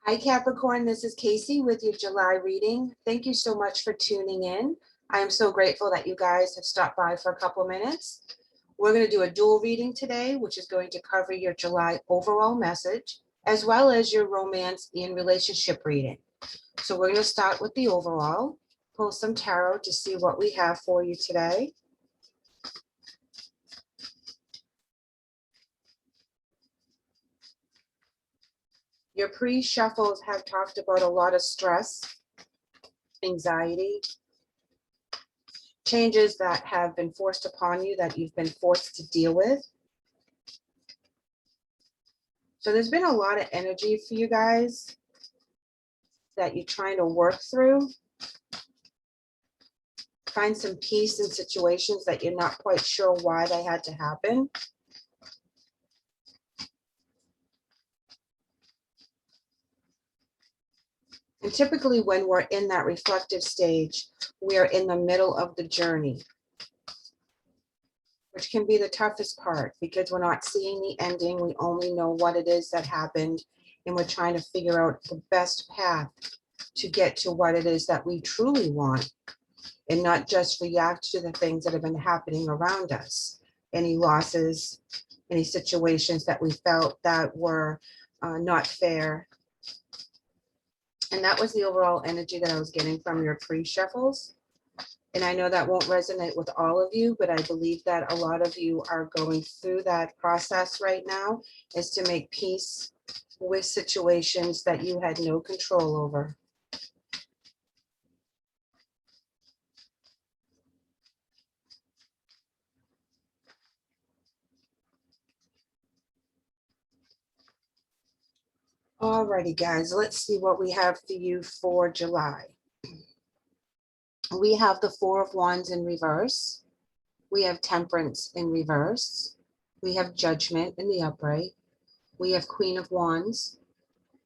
Hi Capricorn, this is Kaycee with your July reading. Thank you so much for tuning in. I am so grateful that you guys have stopped by for a couple of minutes. We're going to do a dual reading today, which is going to cover your July overall message, as well as your romance and relationship reading. So we're going to start with the overall, pull some tarot to see what we have for you today. Your pre-shuffles have talked about a lot of stress, anxiety, changes that have been forced upon you that you've been forced to deal with. So there's been a lot of energy for you guys that you're trying to work through. Find some peace in situations that you're not quite sure why they had to happen. And typically when we're in that reflective stage, we are in the middle of the journey, which can be the toughest part because we're not seeing the ending. We only know what it is that happened, and we're trying to figure out the best path to get to what it is that we truly want and not just react to the things that have been happening around us. Any losses, any situations that we felt that were not fair. And that was the overall energy that I was getting from your pre-shuffles. And I know that won't resonate with all of you, but I believe that a lot of you are going through that process right now, is to make peace with situations that you had no control over. Alrighty, guys, let's see what we have for you for July. We have the Four of Wands in reverse. We have Temperance in reverse. We have Judgment in the upright. We have Queen of Wands.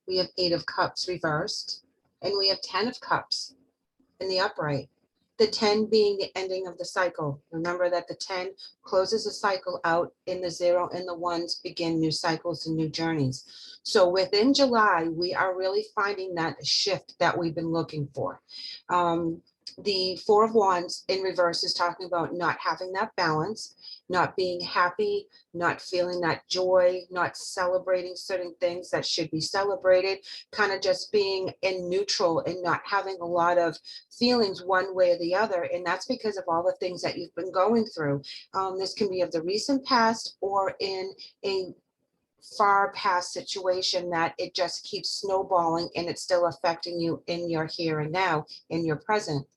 We have Eight of Cups reversed. And we have 10 of Cups in the upright. The 10 being the ending of the cycle. Remember that the 10 closes a cycle out, in the 0 and the 1s begin new cycles and new journeys. So within July, we are really finding that shift that we've been looking for. The Four of Wands in reverse is talking about not having that balance, not being happy, not feeling that joy, not celebrating certain things that should be celebrated, kind of just being in neutral and not having a lot of feelings one way or the other. And that's because of all the things that you've been going through. This can be of the recent past or in a far past situation that it just keeps snowballing and it's still affecting you in your here and now, in your present.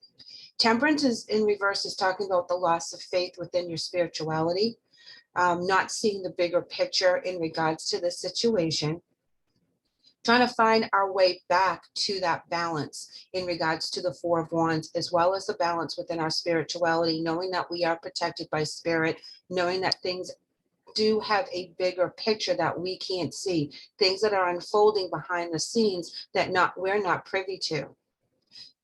Temperance is in reverse is talking about the loss of faith within your spirituality, not seeing the bigger picture in regards to the situation, trying to find our way back to that balance in regards to the Four of Wands, as well as the balance within our spirituality, knowing that we are protected by spirit, knowing that things do have a bigger picture that we can't see, things that are unfolding behind the scenes that we're not privy to.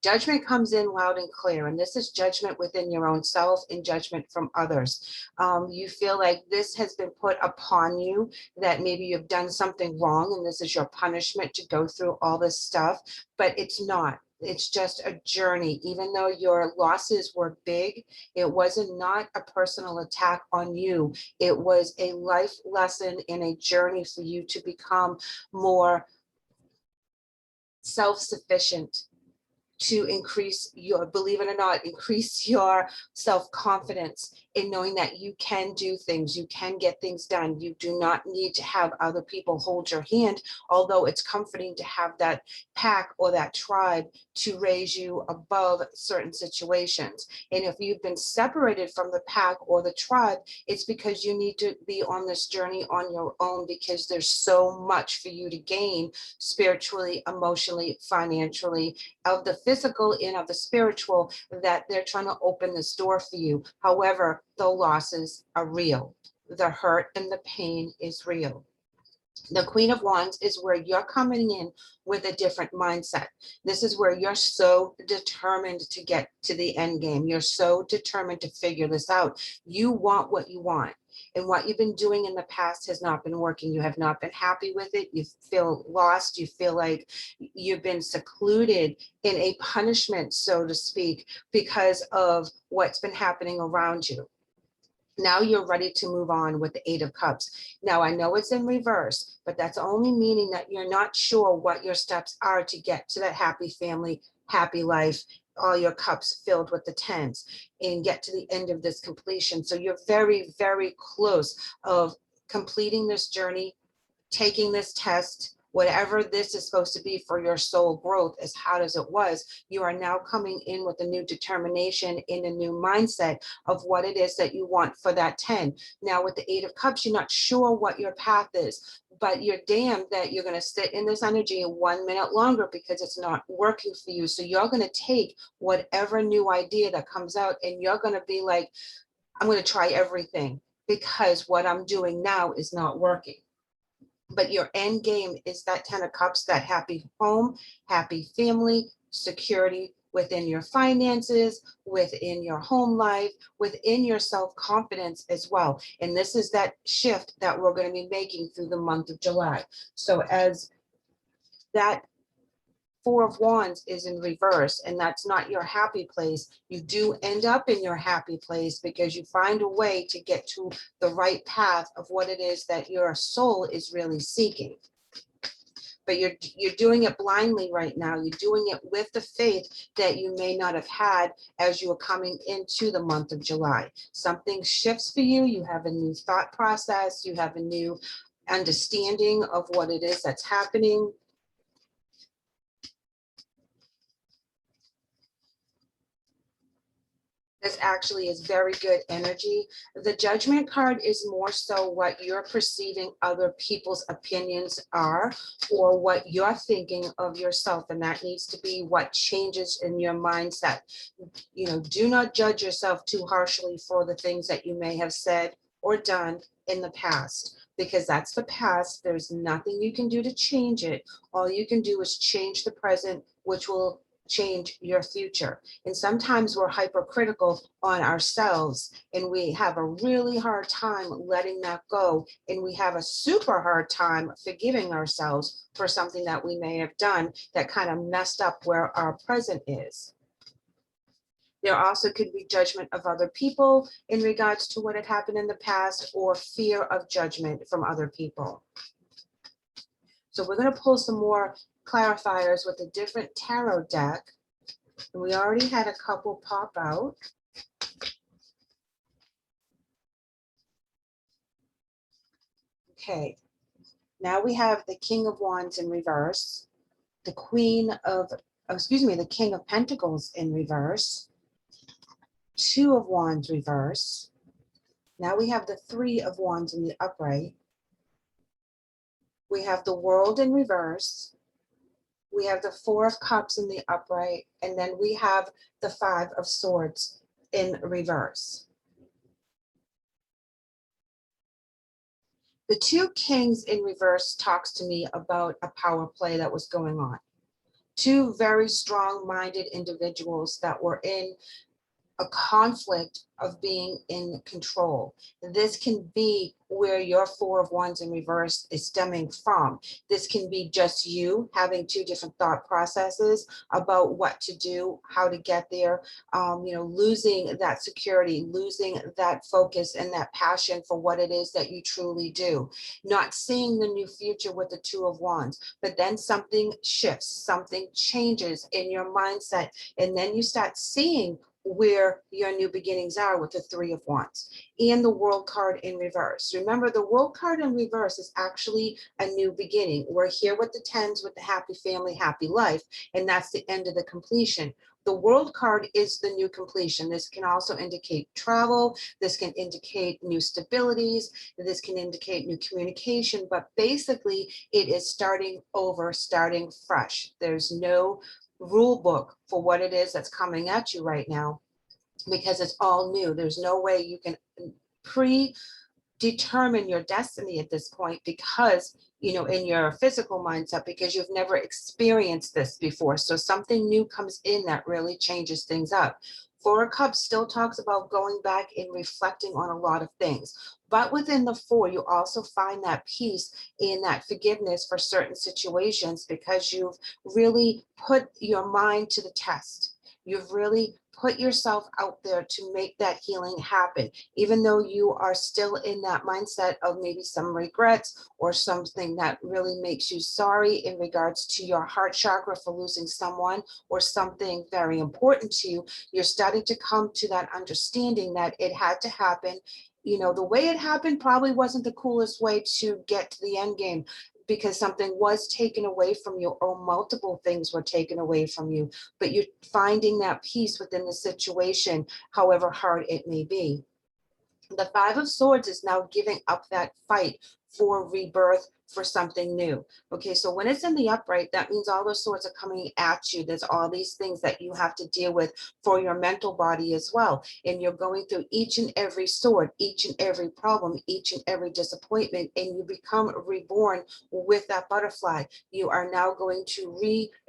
Judgment comes in loud and clear, and this is judgment within your own self and judgment from others. You feel like this has been put upon you, that maybe you've done something wrong and this is your punishment to go through all this stuff, but it's not. It's just a journey. Even though your losses were big, it wasn't not a personal attack on you. It was a life lesson and a journey for you to become more self-sufficient, to increase your, believe it or not, increase your self-confidence in knowing that you can do things, you can get things done. You do not need to have other people hold your hand, although it's comforting to have that pack or that tribe to raise you above certain situations. And if you've been separated from the pack or the tribe, it's because you need to be on this journey on your own, because there's so much for you to gain spiritually, emotionally, financially, of the physical and of the spiritual, that they're trying to open this door for you. However, the losses are real. The hurt and the pain is real. The Queen of Wands is where you're coming in with a different mindset. This is where you're so determined to get to the end game. You're so determined to figure this out. You want what you want. And what you've been doing in the past has not been working. You have not been happy with it. You feel lost. You feel like you've been secluded in a punishment, so to speak, because of what's been happening around you. Now you're ready to move on with the Eight of Cups. Now I know it's in reverse, but that's only meaning that you're not sure what your steps are to get to that happy family, happy life, all your cups filled with the tens, and get to the end of this completion. So you're very, very close of completing this journey, taking this test, whatever this is supposed to be for your soul growth, as hard as it was, you are now coming in with a new determination, in a new mindset of what it is that you want for that 10. Now with the Eight of Cups, you're not sure what your path is, but you're damned that you're going to sit in this energy 1 minute longer because it's not working for you. So you're going to take whatever new idea that comes out and you're going to be like, I'm going to try everything because what I'm doing now is not working. But your end game is that 10 of Cups, that happy home, happy family, security within your finances, within your home life, within your self-confidence as well. And this is that shift that we're going to be making through the month of July. So as that Four of Wands is in reverse, and that's not your happy place, you do end up in your happy place because you find a way to get to the right path of what it is that your soul is really seeking. But you're doing it blindly right now. You're doing it with the faith that you may not have had as you are coming into the month of July. Something shifts for you. You have a new thought process. You have a new understanding of what it is that's happening. This actually is very good energy. The Judgment card is more so what you're perceiving other people's opinions are, or what you're thinking of yourself, and that needs to be what changes in your mindset. You know, do not judge yourself too harshly for the things that you may have said or done in the past, because that's the past. There's nothing you can do to change it. All you can do is change the present, which will change your future. And sometimes we're hypercritical on ourselves and we have a really hard time letting that go. And we have a super hard time forgiving ourselves for something that we may have done that kind of messed up where our present is. There also could be judgment of other people in regards to what had happened in the past, or fear of judgment from other people. So we're going to pull some more clarifiers with a different tarot deck. And we already had a couple pop out. Okay, now we have the King of Wands in reverse, the the King of Pentacles in reverse, Two of Wands reverse. Now we have the Three of Wands in the upright. We have the World in reverse. We have the Four of Cups in the upright, and then we have the Five of Swords in reverse. The two Kings in reverse talks to me about a power play that was going on. Two very strong-minded individuals that were in a conflict of being in control. This can be where your Four of Wands in reverse is stemming from. This can be just you having two different thought processes about what to do, how to get there, losing that security, losing that focus and that passion for what it is that you truly do, not seeing the new future with the Two of Wands. But then something shifts, something changes in your mindset, and then you start seeing where your new beginnings are with the Three of Wands and the World card in reverse. Remember, the World card in reverse is actually a new beginning. We're here with the tens, with the happy family, happy life, and that's the end of the completion. The World card is the new completion. This can also indicate travel. This can indicate new stabilities. This can indicate new communication, but basically it is starting over, starting fresh. There's no rule book for what it is that's coming at you right now, because it's all new. There's no way you can predetermine your destiny at this point, because in your physical mindset, because you've never experienced this before. So something new comes in that really changes things up. Four of Cups still talks about going back and reflecting on a lot of things. But within the four, you also find that peace and that forgiveness for certain situations, because you've really put your mind to the test. You've really put yourself out there to make that healing happen, even though you are still in that mindset of maybe some regrets or something that really makes you sorry in regards to your heart chakra for losing someone or something very important to you. You're starting to come to that understanding that it had to happen. The way it happened probably wasn't the coolest way to get to the end game, because something was taken away from you, or multiple things were taken away from you, but you're finding that peace within the situation, however hard it may be. The Five of Swords is now giving up that fight for rebirth, for something new. Okay, so when it's in the upright, that means all those swords are coming at you. There's all these things that you have to deal with for your mental body as well. And you're going through each and every sword, each and every problem, each and every disappointment, and you become reborn with that butterfly. You are now going to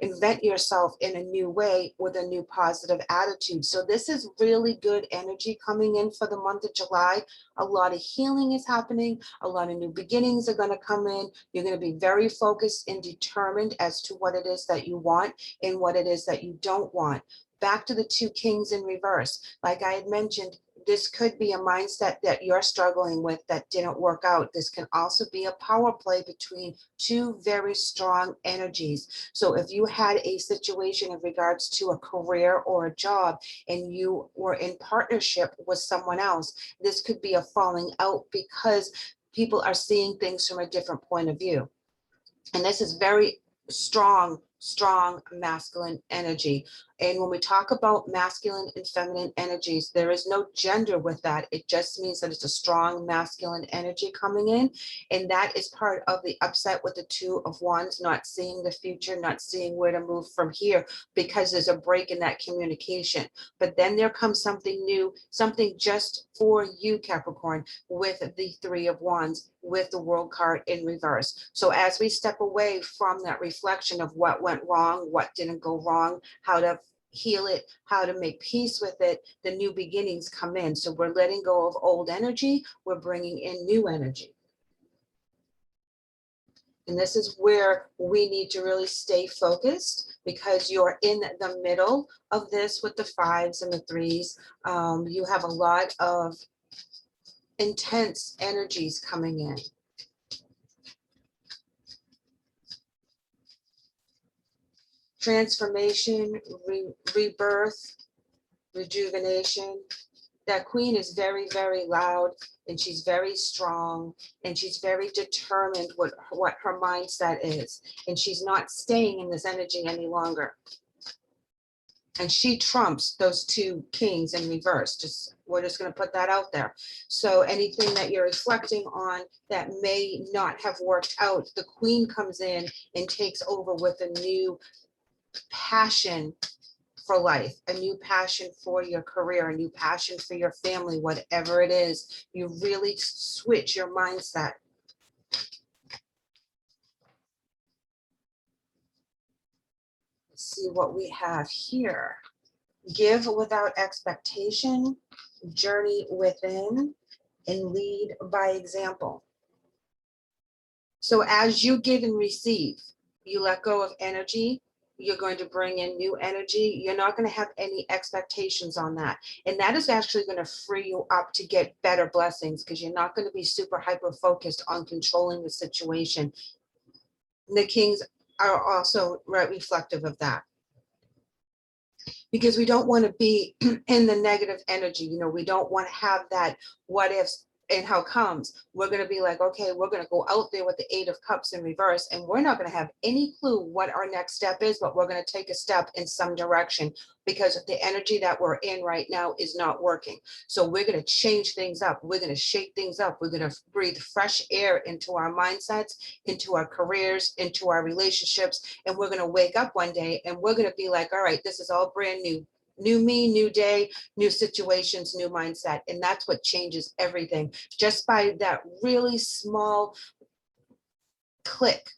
reinvent yourself in a new way with a new positive attitude. So this is really good energy coming in for the month of July. A lot of healing is happening. A lot of new beginnings are going to come in. You're going to be very focused and determined as to what it is that you want and what it is that you don't want. Back to the two kings in reverse. Like I had mentioned, this could be a mindset that you're struggling with that didn't work out. This can also be a power play between two very strong energies. So if you had a situation in regards to a career or a job and you were in partnership with someone else, this could be a falling out because people are seeing things from a different point of view. And this is very strong masculine energy. And when we talk about masculine and feminine energies, there is no gender with that. It just means that it's a strong masculine energy coming in. And that is part of the upset with the Two of Wands, not seeing the future, not seeing where to move from here, because there's a break in that communication. But then there comes something new, something just for you, Capricorn, with the Three of Wands, with the World card in reverse. So as we step away from that reflection of what went wrong, what didn't go wrong, how to heal it, how to make peace with it, the new beginnings come in. So we're letting go of old energy, we're bringing in new energy. And this is where we need to really stay focused, because you're in the middle of this with the fives and the threes. You have a lot of intense energies coming in. Transformation, rebirth, rejuvenation. That queen is very, very loud, and she's very strong, and she's very determined what her mindset is. And she's not staying in this energy any longer. And she trumps those two kings in reverse. We're just going to put that out there. So anything that you're reflecting on that may not have worked out, the queen comes in and takes over with a new passion for life, a new passion for your career, a new passion for your family, whatever it is. You really switch your mindset. Let's see what we have here. Give without expectation, journey within, and lead by example. So as you give and receive, you let go of energy, you're going to bring in new energy. You're not going to have any expectations on that. And that is actually going to free you up to get better blessings, because you're not going to be super hyper focused on controlling the situation. The kings are also right reflective of that, because we don't want to be in the negative energy. We don't want to have that what ifs and how comes. We're going to be like, okay, we're going to go out there with the Eight of Cups in reverse, and we're not going to have any clue what our next step is, but we're going to take a step in some direction, because the energy that we're in right now is not working. So we're going to change things up. We're going to shake things up. We're going to breathe fresh air into our mindsets, into our careers, into our relationships. And we're going to wake up one day and we're going to be like, all right, this is all brand new. New me, new day, new situations, new mindset. And that's what changes everything. Just by that really small click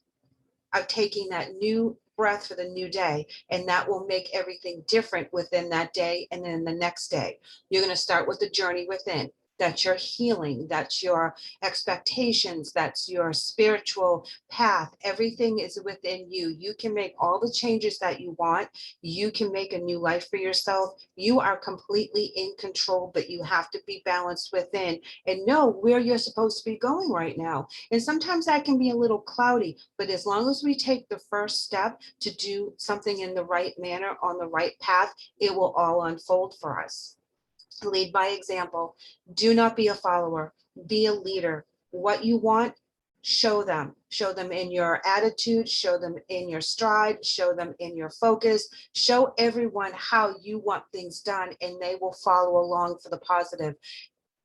of taking that new breath for the new day, and that will make everything different within that day and then the next day. You're going to start with the journey within. That's your healing, that's your expectations, that's your spiritual path. Everything is within you. You can make all the changes that you want. You can make a new life for yourself. You are completely in control, but you have to be balanced within and know where you're supposed to be going right now. And sometimes that can be a little cloudy, but as long as we take the first step to do something in the right manner on the right path, it will all unfold for us. Lead by example. Do not be a follower. Be a leader. What you want, show them. Show them in your attitude, show them in your stride, show them in your focus. Show everyone how you want things done, and they will follow along for the positive.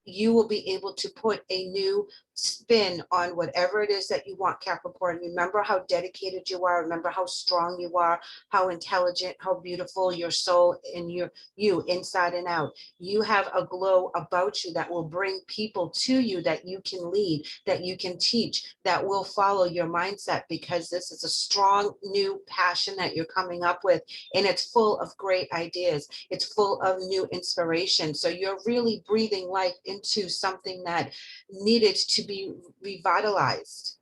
You will be able to put a new spin on whatever it is that you want, Capricorn. Remember how dedicated you are. Remember how strong you are, how intelligent, how beautiful your soul and you inside and out. You have a glow about you that will bring people to you that you can lead, that you can teach, that will follow your mindset, because this is a strong new passion that you're coming up with, and it's full of great ideas. It's full of new inspiration. So you're really breathing life into something that needed to be revitalized.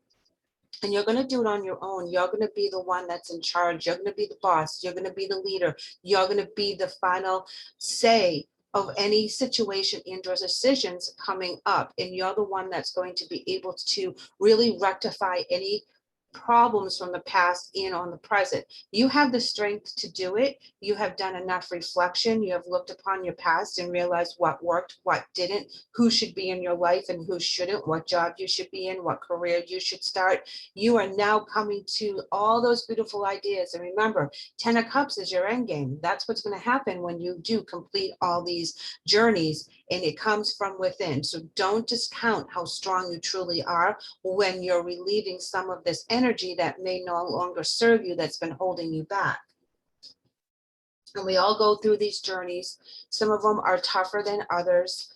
And you're going to do it on your own. You're going to be the one that's in charge. You're going to be the boss. You're going to be the leader. You're going to be the final say of any situation and or decisions coming up. And you're the one that's going to be able to really rectify any problems from the past and on the present. You have the strength to do it. You have done enough reflection. You have looked upon your past and realized what worked, what didn't, who should be in your life and who shouldn't, what job you should be in, what career you should start. You are now coming to all those beautiful ideas. And remember, 10 of Cups is your end game. That's what's going to happen when you do complete all these journeys, and it comes from within. So don't discount how strong you truly are when you're relieving some of this energy that may no longer serve you, that's been holding you back. And we all go through these journeys. Some of them are tougher than others.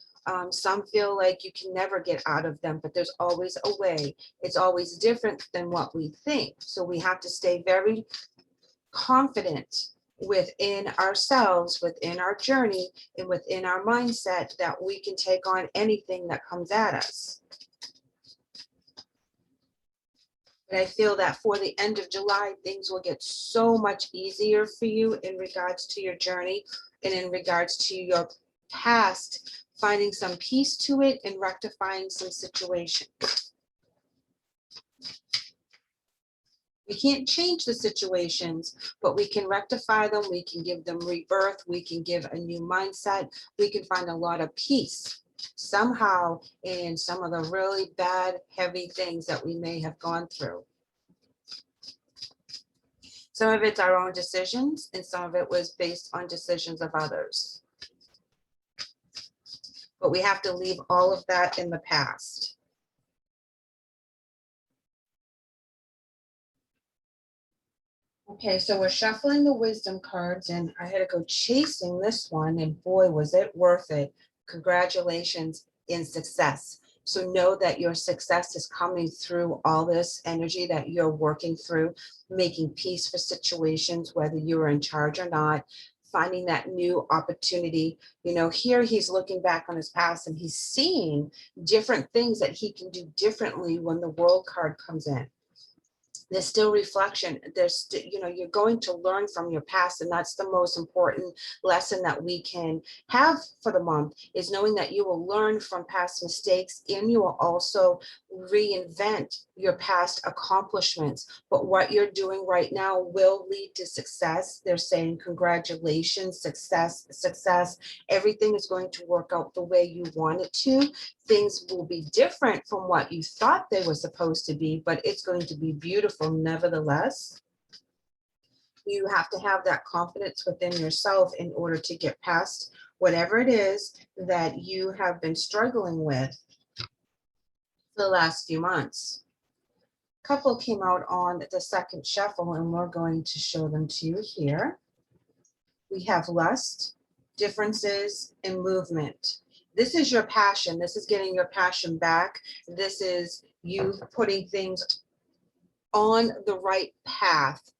Some feel like you can never get out of them, but there's always a way. It's always different than what we think. So we have to stay very confident within ourselves, within our journey, and within our mindset that we can take on anything that comes at us. And I feel that for the end of July, things will get so much easier for you in regards to your journey and in regards to your past, finding some peace to it and rectifying some situations. We can't change the situations, but we can rectify them. We can give them rebirth. We can give a new mindset. We can find a lot of peace somehow in some of the really bad, heavy things that we may have gone through. Some of it's our own decisions, and some of it was based on decisions of others. But we have to leave all of that in the past. Okay, so we're shuffling the wisdom cards, and I had to go chasing this one, and boy, was it worth it. Congratulations in success. So know that your success is coming through all this energy that you're working through, making peace for situations, whether you're in charge or not, finding that new opportunity. You know, here he's looking back on his past and he's seeing different things that he can do differently when the World card comes in. There's still reflection. There's, you know, you're going to learn from your past, and that's the most important lesson that we can have for the month, is knowing that you will learn from past mistakes, and you will also reinvent your past accomplishments. But what you're doing right now will lead to success. They're saying congratulations, success, success. Everything is going to work out the way you want it to. Things will be different from what you thought they were supposed to be, but it's going to be beautiful nevertheless. You have to have that confidence within yourself in order to get past whatever it is that you have been struggling with for the last few months. Couple came out on the second shuffle, and we're going to show them to you here. We have lust, differences, and movement. This is your passion. This is getting your passion back. This is you putting things on the right path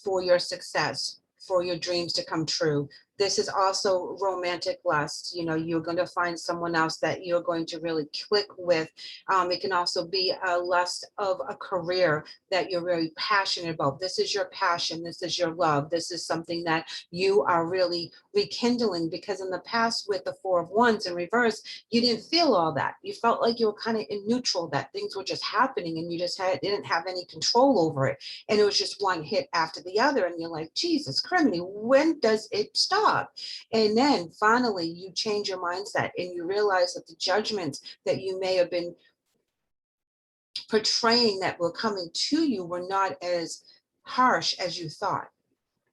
for your success, for your dreams to come true. This is also romantic lust. You know, you're going to find someone else that you're going to really click with. It can also be a lust of a career that you're very passionate about. This is your passion. This is your love. This is something that you are really rekindling, because in the past with the Four of Wands in reverse, you didn't feel all that. You felt like you were kind of in neutral, that things were just happening and you just didn't have any control over it. And it was just one hit after the other. And you're like, Jesus, criminy, when does it stop? And then finally you change your mindset and you realize that the judgments that you may have been portraying that were coming to you were not as harsh as you thought.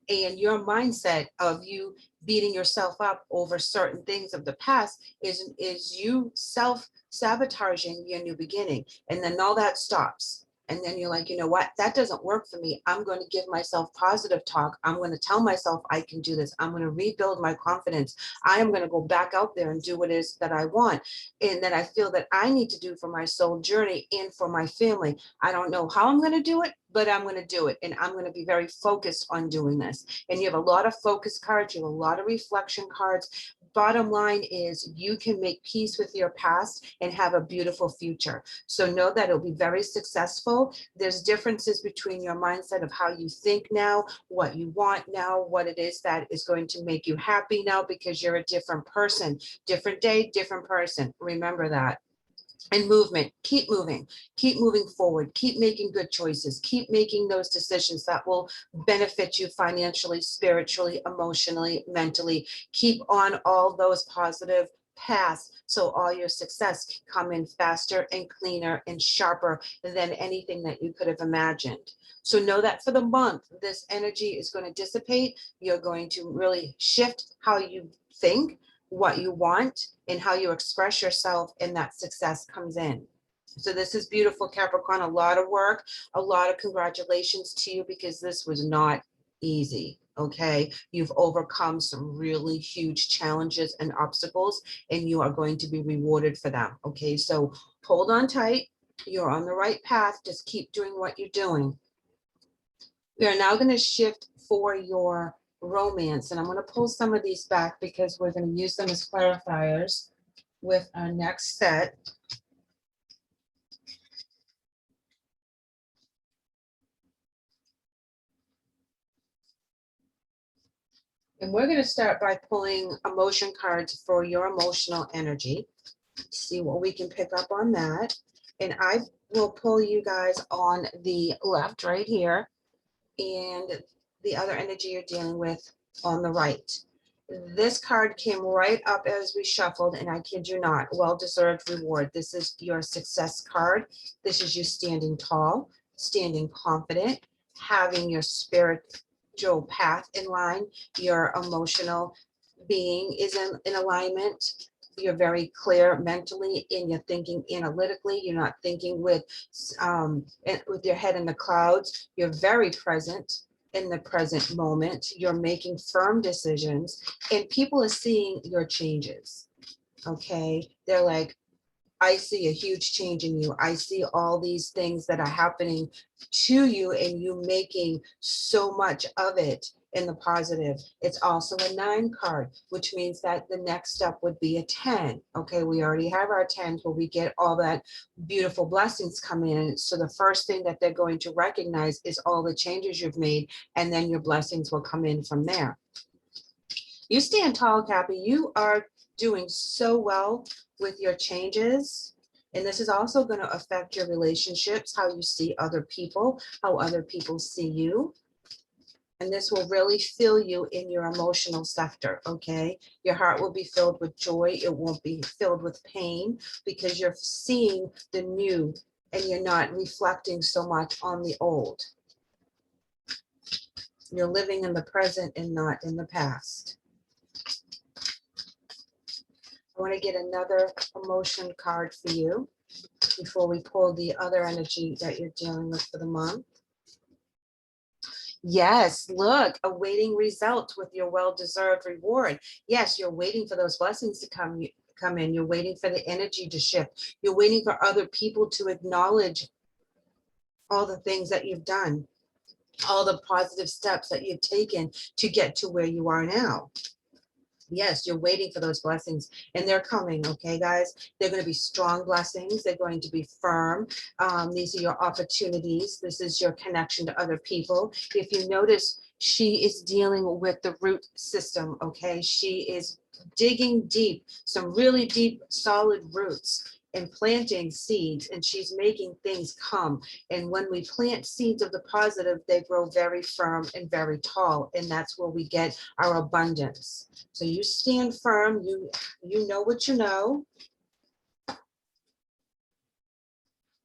And your mindset of you beating yourself up over certain things of the past is you self-sabotaging your new beginning. And then all that stops. And then you're like, you know what? That doesn't work for me. I'm going to give myself positive talk. I'm going to tell myself I can do this. I'm going to rebuild my confidence. I am going to go back out there and do what it is that I want, and that I feel that I need to do for my soul journey and for my family. I don't know how I'm going to do it, but I'm going to do it. And I'm going to be very focused on doing this. And you have a lot of focus cards. You have a lot of reflection cards. Bottom line is you can make peace with your past and have a beautiful future. So know that it'll be very successful. There's differences between your mindset of how you think now, what you want now, what it is that is going to make you happy now, because you're a different person, different day, different person. Remember that. And movement, keep moving forward, keep making good choices, keep making those decisions that will benefit you financially, spiritually, emotionally, mentally. Keep on all those positive paths, so all your success can come in faster and cleaner and sharper than anything that you could have imagined. So know that for the month, this energy is going to dissipate. You're going to really shift how you think, what you want, and how you express yourself, and that success comes in. So this is beautiful, Capricorn. A lot of work, a lot of congratulations to you, because this was not easy. Okay, you've overcome some really huge challenges and obstacles, and you are going to be rewarded for them. Okay, so hold on tight. You're on the right path. Just keep doing what you're doing. We are now going to shift for your romance, and I'm going to pull some of these back because we're going to use them as clarifiers with our next set. And we're going to start by pulling emotion cards for your emotional energy. See what we can pick up on that. And I will pull you guys on the left right here, and the other energy you're dealing with on the right. This card came right up as we shuffled, and I kid you not, well-deserved reward. This is your success card. This is you standing tall, standing confident, having your spiritual path in line. Your emotional being is in alignment. You're very clear mentally, and you're thinking analytically. You're not thinking with your head in the clouds. You're very present in the present moment. You're making firm decisions, and people are seeing your changes. Okay, they're like, I see a huge change in you. I see all these things that are happening to you, and you making so much of it in the positive. It's also a 9 card, which means that the next step would be a 10. Okay, we already have our 10s where we get all that beautiful blessings come in. So the first thing that they're going to recognize is all the changes you've made, and then your blessings will come in from there. You stand tall, Cappy. You are doing so well with your changes. And this is also going to affect your relationships, how you see other people, how other people see you. And this will really fill you in your emotional sector, okay? Your heart will be filled with joy. It won't be filled with pain, because you're seeing the new and you're not reflecting so much on the old. You're living in the present and not in the past. I want to get another emotion card for you before we pull the other energy that you're dealing with for the month. Yes, look, awaiting results with your well-deserved reward. Yes, you're waiting for those blessings to come in. You're waiting for the energy to shift. You're waiting for other people to acknowledge all the things that you've done, all the positive steps that you've taken to get to where you are now. Yes, you're waiting for those blessings and they're coming. Okay, guys, they're going to be strong blessings. They're going to be firm. These are your opportunities. This is your connection to other people. If you notice, she is dealing with the root system. Okay, she is digging deep, some really deep, solid roots, and planting seeds, and she's making things come. And when we plant seeds of the positive, they grow very firm and very tall, and that's where we get our abundance. So you stand firm, you know what you know.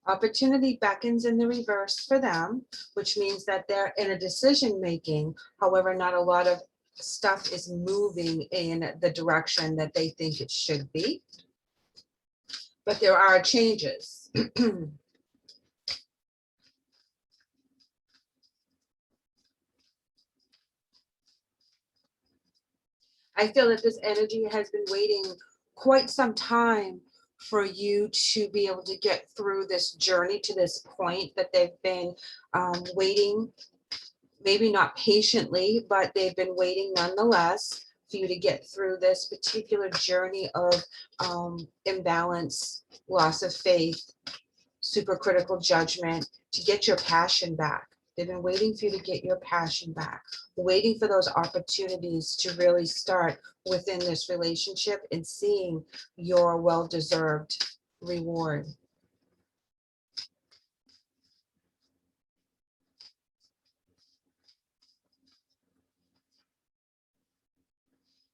Opportunity beckons in the reverse for them, which means that they're in a decision making. However, not a lot of stuff is moving in the direction that they think it should be. But there are changes. I feel that this energy has been waiting quite some time for you to be able to get through this journey to this point that they've been waiting, maybe not patiently, but they've been waiting nonetheless for you to get through this particular journey of imbalance, loss of faith, supercritical judgment, to get your passion back. They've been waiting for you to get your passion back, waiting for those opportunities to really start within this relationship and seeing your well-deserved reward.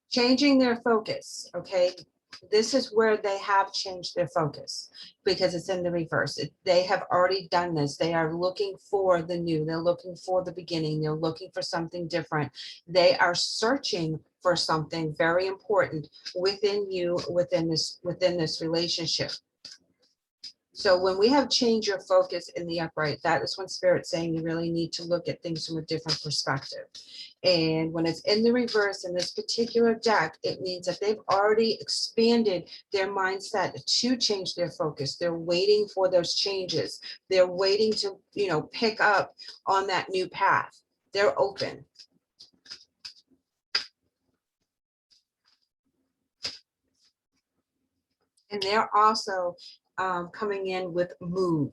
Changing their focus, okay? This is where they have changed their focus because it's in the reverse. They have already done this. They are looking for the new. They're looking for the beginning. They're looking for something different. They are searching for something very important within you, within this relationship. So when we have change your focus in the upright, that is when Spirit's saying you really need to look at things from a different perspective. And when it's in the reverse in this particular deck, it means that they've already expanded their mindset to change their focus. They're waiting for those changes. They're waiting to, pick up on that new path. They're open. And they're also coming in with move.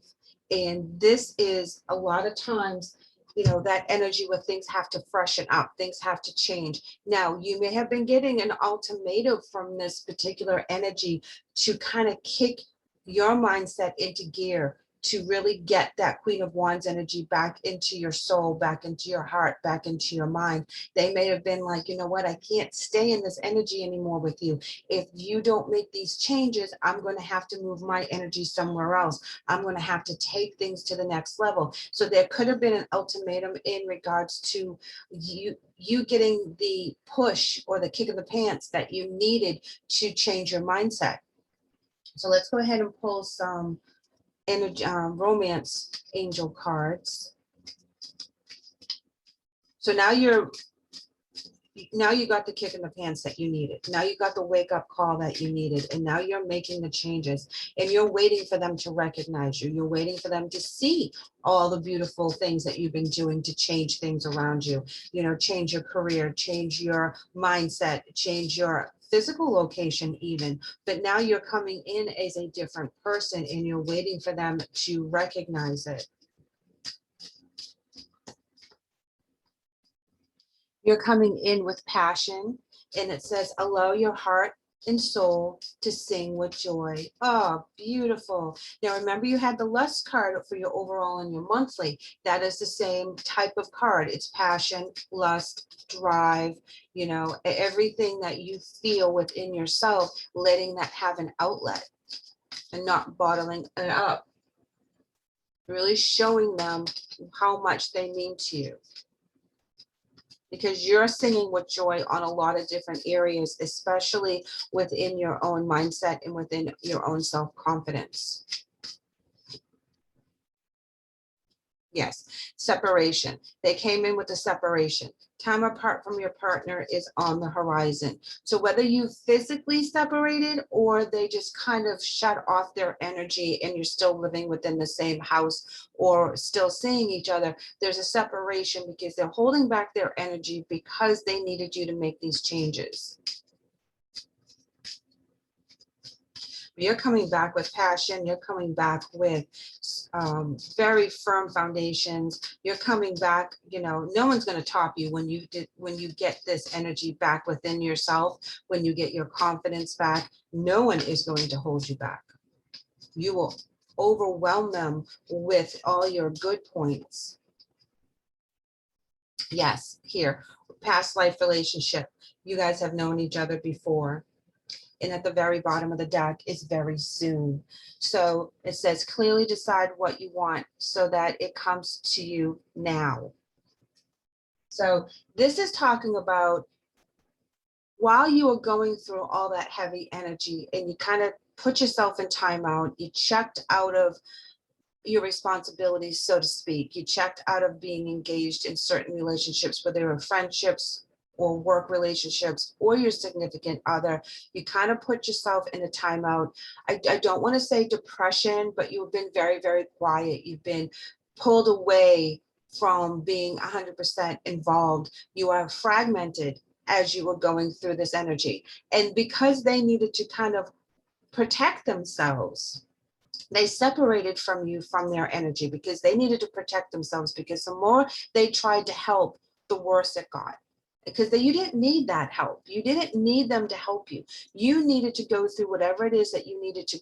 And this is a lot of times, that energy where things have to freshen up, things have to change. Now, you may have been getting an ultimatum from this particular energy to kind of kick your mindset into gear, to really get that Queen of Wands energy back into your soul, back into your heart, back into your mind. They may have been like, you know what, I can't stay in this energy anymore with you. If you don't make these changes, I'm going to have to move my energy somewhere else. I'm going to have to take things to the next level. So there could have been an ultimatum in regards to you getting the push or the kick of the pants that you needed to change your mindset. So let's go ahead and pull some energy, romance angel cards. So now you got the kick in the pants that you needed. Now you got the wake up call that you needed. And now you're making the changes and you're waiting for them to recognize you. You're waiting for them to see all the beautiful things that you've been doing to change things around you. Change your career, change your mindset, change your physical location even. But now you're coming in as a different person and you're waiting for them to recognize it. You're coming in with passion, and it says, allow your heart and soul to sing with joy. Oh, beautiful. Now, remember, you had the lust card for your overall and your monthly. That is the same type of card. It's passion, lust, drive, everything that you feel within yourself, letting that have an outlet and not bottling it up. Really showing them how much they mean to you. Because you're singing with joy on a lot of different areas, especially within your own mindset and within your own self-confidence. Yes, separation. They came in with a separation. Time apart from your partner is on the horizon. So whether you physically separated or they just kind of shut off their energy and you're still living within the same house or still seeing each other, there's a separation because they're holding back their energy because they needed you to make these changes. You're coming back with passion. You're coming back with very firm foundations. You're coming back, you know, no one's going to top you when you get this energy back within yourself, when you get your confidence back. No one is going to hold you back. You will overwhelm them with all your good points. Yes, here, past life relationship. You guys have known each other before. And at the very bottom of the deck is very soon. So it says clearly decide what you want so that it comes to you now. So this is talking about while you are going through all that heavy energy and you kind of put yourself in timeout, you checked out of your responsibilities, so to speak. You checked out of being engaged in certain relationships, whether they were friendships or work relationships or your significant other. You kind of put yourself in a timeout. I don't want to say depression, but you've been very, very quiet. You've been pulled away from being 100% involved. You are fragmented as you were going through this energy. And because they needed to kind of protect themselves, they separated from you from their energy because they needed to protect themselves, because the more they tried to help, the worse it got. Because you didn't need that help. You didn't need them to help you. You needed to go through whatever it is that you needed to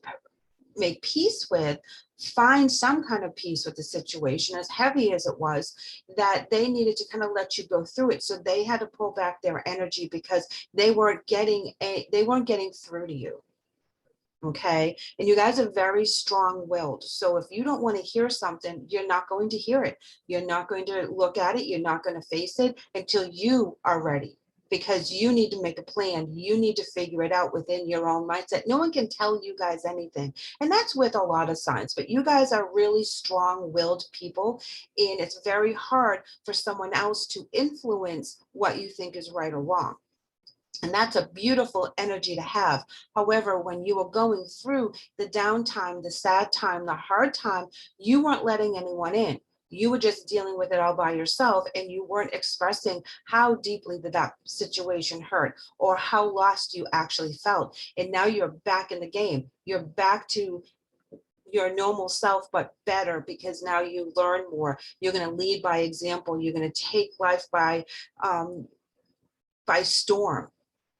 make peace with, find some kind of peace with the situation, as heavy as it was, that they needed to kind of let you go through it. So they had to pull back their energy because they weren't getting through to you. Okay. And you guys are very strong-willed. So if you don't want to hear something, you're not going to hear it. You're not going to look at it. You're not going to face it until you are ready, because you need to make a plan. You need to figure it out within your own mindset. No one can tell you guys anything. And that's with a lot of signs, but you guys are really strong-willed people. And it's very hard for someone else to influence what you think is right or wrong. And that's a beautiful energy to have. However, when you were going through the downtime, the sad time, the hard time, you weren't letting anyone in. You were just dealing with it all by yourself, and you weren't expressing how deeply that situation hurt or how lost you actually felt. And now you're back in the game. You're back to your normal self, but better, because now you learn more. You're going to lead by example. You're going to take life by storm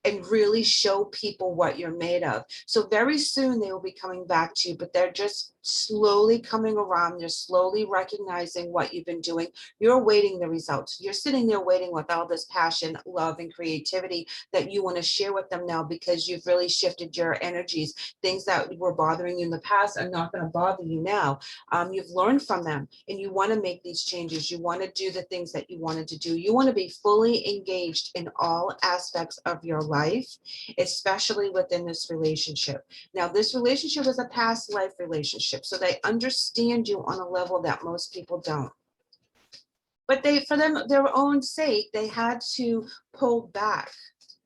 and really show people what you're made of. So very soon they will be coming back to you, but they're just slowly coming around. They're slowly recognizing what you've been doing. You're awaiting the results. You're sitting there waiting with all this passion, love, and creativity that you want to share with them now, because you've really shifted your energies. Things that were bothering you in the past are not going to bother you now. You've learned from them, and you want to make these changes. You want to do the things that you wanted to do. You want to be fully engaged in all aspects of your life, especially within this relationship. Now, this relationship is a past life relationship, so they understand you on a level that most people don't. But for their own sake, they had to pull back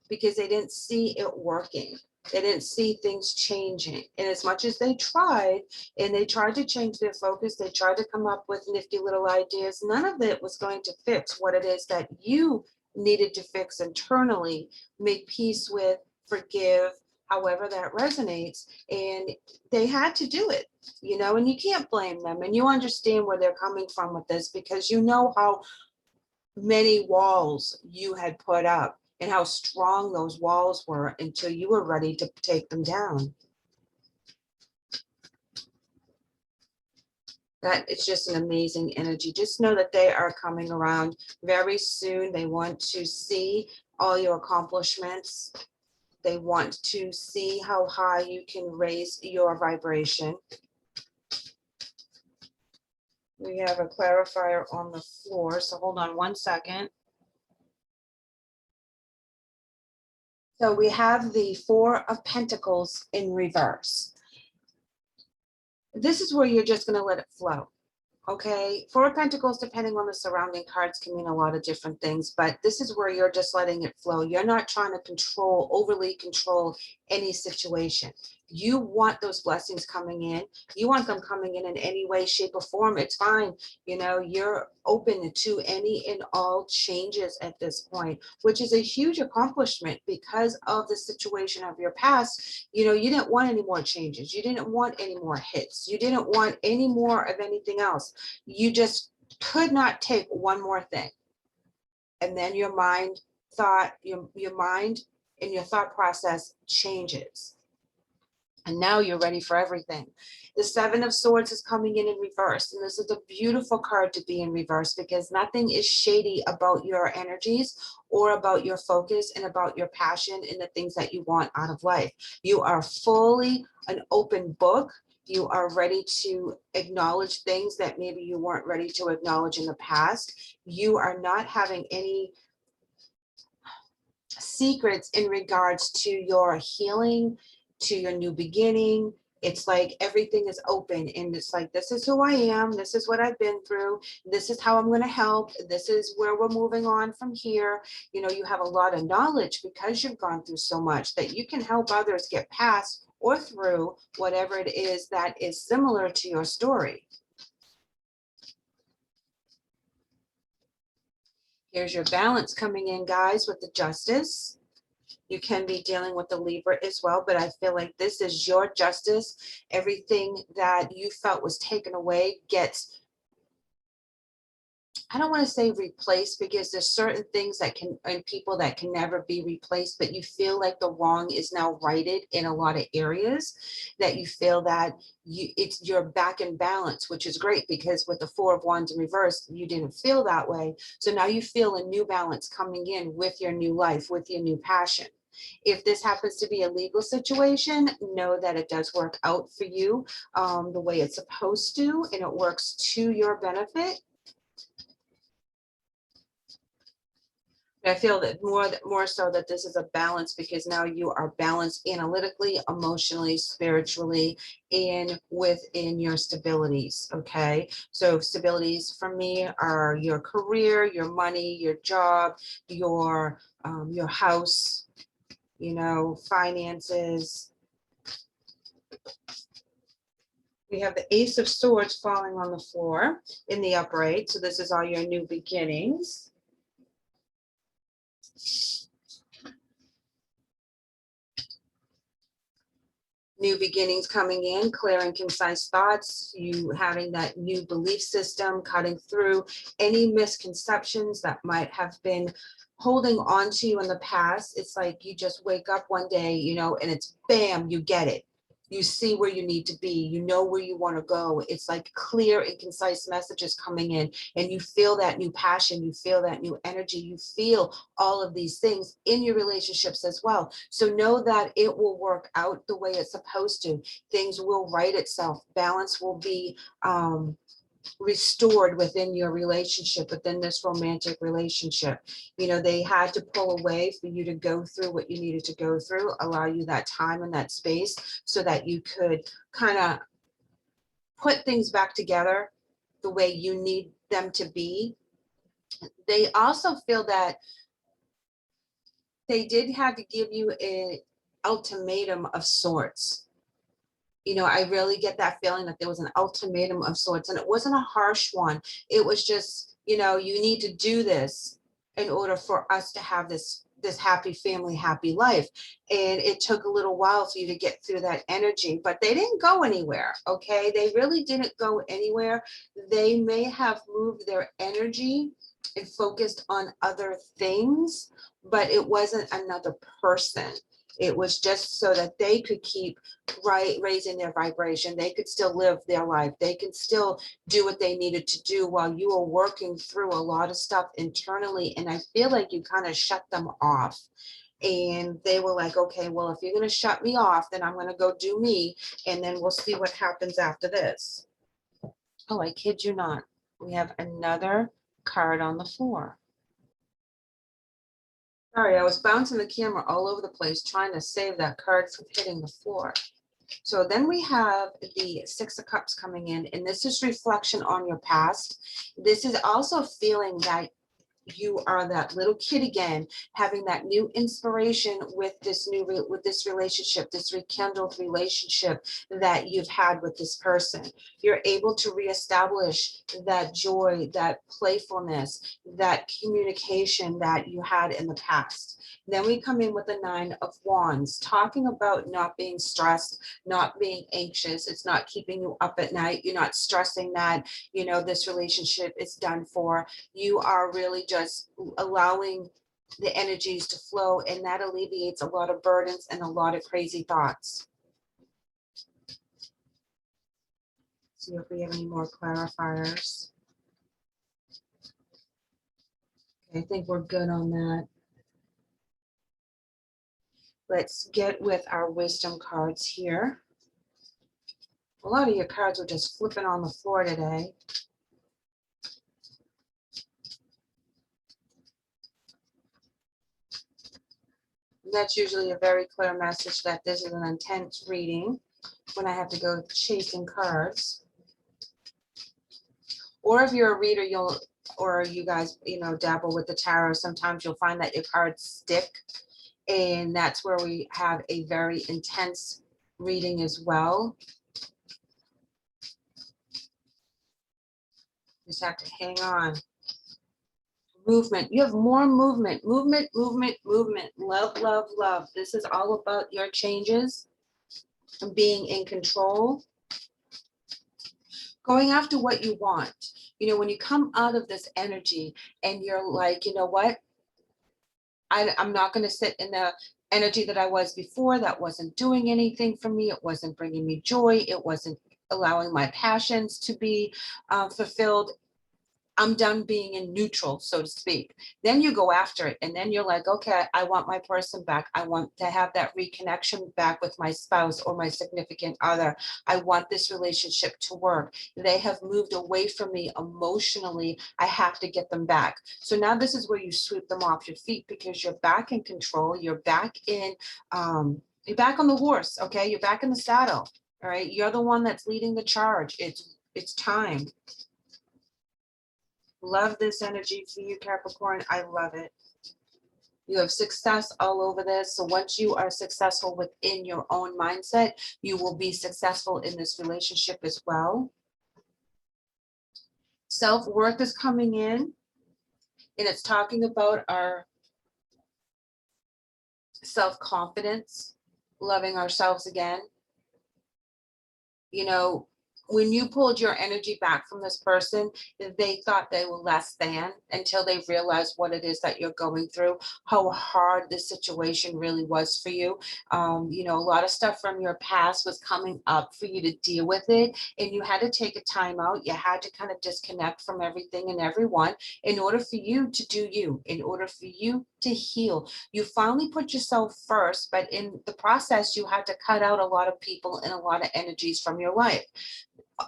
because they didn't see it working. They didn't see things changing. And as much as they tried, and they tried to change their focus, they tried to come up with nifty little ideas, none of it was going to fix what it is that you needed to fix internally, make peace with, forgive, however that resonates. And they had to do it, and you can't blame them. And you understand where they're coming from with this, because you know how many walls you had put up and how strong those walls were until you were ready to take them down. That it's just an amazing energy. Just know that they are coming around very soon. They want to see all your accomplishments. They want to see how high you can raise your vibration. We have a clarifier on the floor, so hold on one second. So we have the Four of Pentacles in reverse. This is where you're just going to let it flow. Okay, Four of Pentacles, depending on the surrounding cards, can mean a lot of different things, but this is where you're just letting it flow. You're not trying to overly control any situation. You want those blessings coming in. You want them coming in any way, shape, or form. It's fine. You know, you're open to any and all changes at this point, which is a huge accomplishment because of the situation of your past. You know, you didn't want any more changes. You didn't want any more hits. You didn't want any more of anything else. You just could not take one more thing. And then your mind your mind and your thought process changes. And now you're ready for everything. The Seven of Swords is coming in reverse. And this is a beautiful card to be in reverse because nothing is shady about your energies or about your focus and about your passion and the things that you want out of life. You are fully an open book. You are ready to acknowledge things that maybe you weren't ready to acknowledge in the past. You are not having any secrets in regards to your healing, to your new beginning. It's like everything is open and it's like, this is who I am. This is what I've been through. This is how I'm going to help. This is where we're moving on from here. You know, you have a lot of knowledge because you've gone through so much that you can help others get past or through whatever it is that is similar to your story. Here's your balance coming in, guys, with the Justice. You can be dealing with the Libra as well, but I feel like this is your justice. Everything that you felt was taken away gets, I don't want to say replaced because there's certain things that can, and people that can never be replaced, but you feel like the wrong is now righted in a lot of areas, that you feel that you're back in balance, which is great because with the Four of Wands in reverse, you didn't feel that way. So now you feel a new balance coming in with your new life, with your new passion. If this happens to be a legal situation, know that it does work out for you the way it's supposed to, and it works to your benefit. I feel that more so that this is a balance because now you are balanced analytically, emotionally, spiritually, and within your stabilities. Okay, so stabilities for me are your career, your money, your job, your house, you know, finances. We have the Ace of Swords falling on the floor in the upright. So this is all your new beginnings. New beginnings coming in, clear and concise thoughts, you having that new belief system, cutting through any misconceptions that might have been holding on to you in the past. It's like you just wake up one day, you know, and it's bam, you get it. You see where you need to be, you know where you want to go. It's like clear and concise messages coming in, and you feel that new passion, you feel that new energy, you feel all of these things in your relationships as well. So know that it will work out the way it's supposed to. Things will right itself. Balance will be restored within your relationship, within this romantic relationship. You know, they had to pull away for you to go through what you needed to go through, allow you that time and that space so that you could kind of put things back together the way you need them to be. They also feel that they did have to give you an ultimatum of sorts. You know, I really get that feeling that there was an ultimatum of sorts, and it wasn't a harsh one. It was just, you know, you need to do this in order for us to have this happy family, happy life. And it took a little while for you to get through that energy, but they didn't go anywhere. Okay, they really didn't go anywhere. They may have moved their energy and focused on other things, but it wasn't another person. It was just so that they could keep raising their vibration. They could still live their life. They could still do what they needed to do while you were working through a lot of stuff internally. And I feel like you kind of shut them off. And they were like, okay, well, if you're going to shut me off, then I'm going to go do me. And then we'll see what happens after this. Oh, I kid you not. We have another card on the floor. Sorry, I was bouncing the camera all over the place trying to save that card from hitting the floor. So then we have the Six of Cups coming in, and this is reflection on your past. This is also feeling that you are that little kid again, having that new inspiration with this with this relationship, this rekindled relationship that you've had with this person. You're able to reestablish that joy, that playfulness, that communication that you had in the past. Then we come in with the Nine of Wands, talking about not being stressed, not being anxious. It's not keeping you up at night. You're not stressing that, you know, this relationship is done for. You are really just allowing the energies to flow, and that alleviates a lot of burdens and a lot of crazy thoughts. See if we have any more clarifiers. Okay, I think we're good on that. Let's get with our wisdom cards here. A lot of your cards are just flipping on the floor today. That's usually a very clear message that this is an intense reading when I have to go chasing cards. Or if you're a reader, or you guys, you know, dabble with the tarot, sometimes you'll find that your cards stick. And that's where we have a very intense reading as well. Just have to hang on. Movement. You have more movement. Movement, movement, movement. Love, love, love. This is all about your changes and being in control. Going after what you want. You know, when you come out of this energy and you're like, you know what? I'm not going to sit in the energy that I was before. That wasn't doing anything for me. It wasn't bringing me joy. It wasn't allowing my passions to be fulfilled. I'm done being in neutral, so to speak. Then you go after it, and then you're like, okay, I want my person back. I want to have that reconnection back with my spouse or my significant other. I want this relationship to work. They have moved away from me emotionally. I have to get them back. So now this is where you sweep them off your feet, because you're back in control. You're back in, you're back on the horse, okay? You're back in the saddle, all right? You're the one that's leading the charge. It's time. Love this energy for you, Capricorn. I love it. You have success all over this. So once you are successful within your own mindset, you will be successful in this relationship as well. Self-worth is coming in, and it's talking about our self-confidence, loving ourselves again. You know, when you pulled your energy back from this person, they thought they were less than, until they realized what it is that you're going through, how hard this situation really was for you. You know, a lot of stuff from your past was coming up for you to deal with it, and you had to take a time out. You had to kind of disconnect from everything and everyone in order for you to do you, in order for you to heal. You finally put yourself first, but in the process, you had to cut out a lot of people and a lot of energies from your life.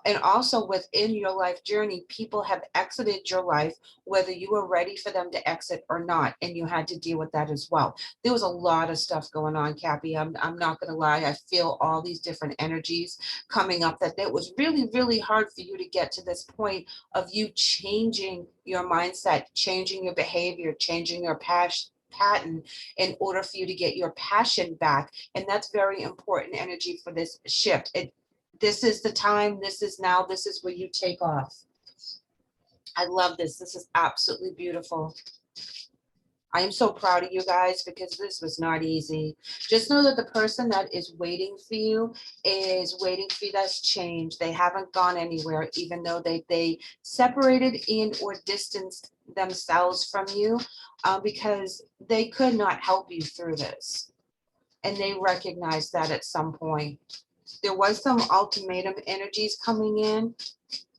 And also within your life journey, people have exited your life, whether you were ready for them to exit or not, and you had to deal with that as well. There was a lot of stuff going on, Cappy. I'm not going to lie. I feel all these different energies coming up, that it was really, really hard for you to get to this point of you changing your mindset, changing your behavior, changing your pattern in order for you to get your passion back. And that's very important energy for this shift. This is the time, this is now, this is where you take off. I love this. This is absolutely beautiful. I am so proud of you guys, because this was not easy. Just know that the person that is waiting for you is waiting for that change. They haven't gone anywhere, even though they separated in or distanced themselves from you, because they could not help you through this. And they recognized that at some point. There was some ultimatum energies coming in,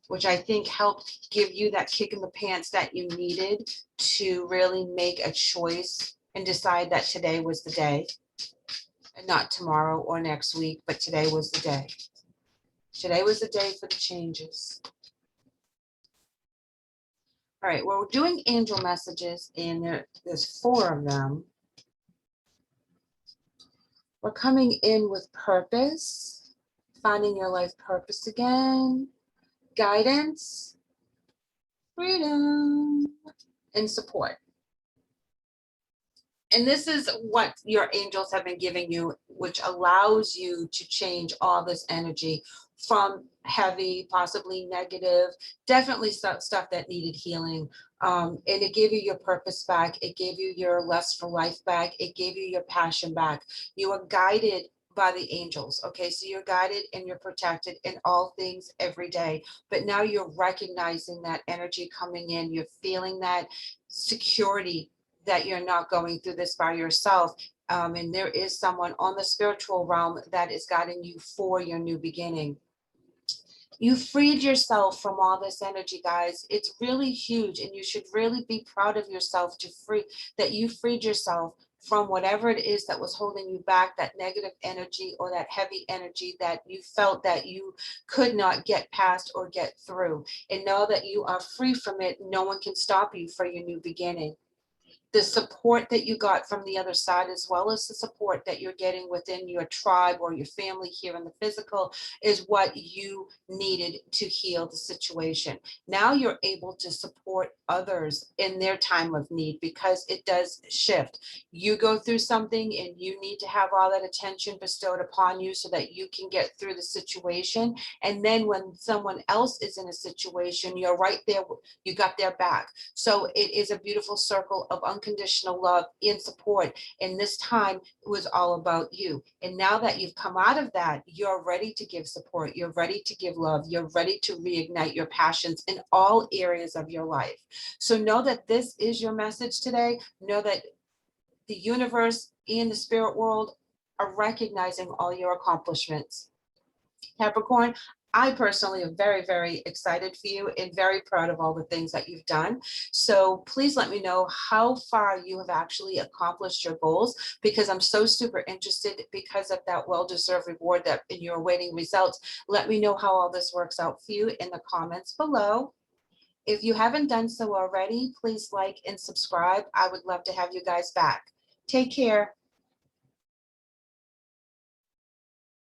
which I think helped give you that kick in the pants that you needed to really make a choice and decide that today was the day, and not tomorrow or next week, but today was the day. Today was the day for the changes. All right, well, we're doing angel messages, and there's 4 of them. We're coming in with purpose. finding your life purpose again, guidance, freedom, and support. And this is what your angels have been giving you, which allows you to change all this energy from heavy, possibly negative, definitely stuff that needed healing. And it gave you your purpose back. It gave you your lust for life back. It gave you your passion back. You are guided by the angels. Okay, so you're guided and you're protected in all things every day. But now you're recognizing that energy coming in. You're feeling that security that you're not going through this by yourself. And there is someone on the spiritual realm that is guiding you for your new beginning. You freed yourself from all this energy, guys. It's really huge, and you should really be proud of yourself that you freed yourself from whatever it is that was holding you back, that negative energy or that heavy energy that you felt that you could not get past or get through. And know that you are free from it. No one can stop you for your new beginning. The support that you got from the other side, as well as the support that you're getting within your tribe or your family here in the physical, is what you needed to heal the situation. Now you're able to support others in their time of need, because it does shift. You go through something and you need to have all that attention bestowed upon you so that you can get through the situation. And then when someone else is in a situation, you're right there, you got their back. So it is a beautiful circle of unconditional love and support. And this time it was all about you. And now that you've come out of that, you're ready to give support. You're ready to give love. You're ready to reignite your passions in all areas of your life. So know that this is your message today. Know that the universe and the spirit world are recognizing all your accomplishments. Capricorn, I personally am very, very excited for you and very proud of all the things that you've done. So please let me know how far you have actually accomplished your goals, because I'm so super interested because of that well-deserved reward that in your awaiting results. Let me know how all this works out for you in the comments below. If you haven't done so already, please like and subscribe. I would love to have you guys back. Take care.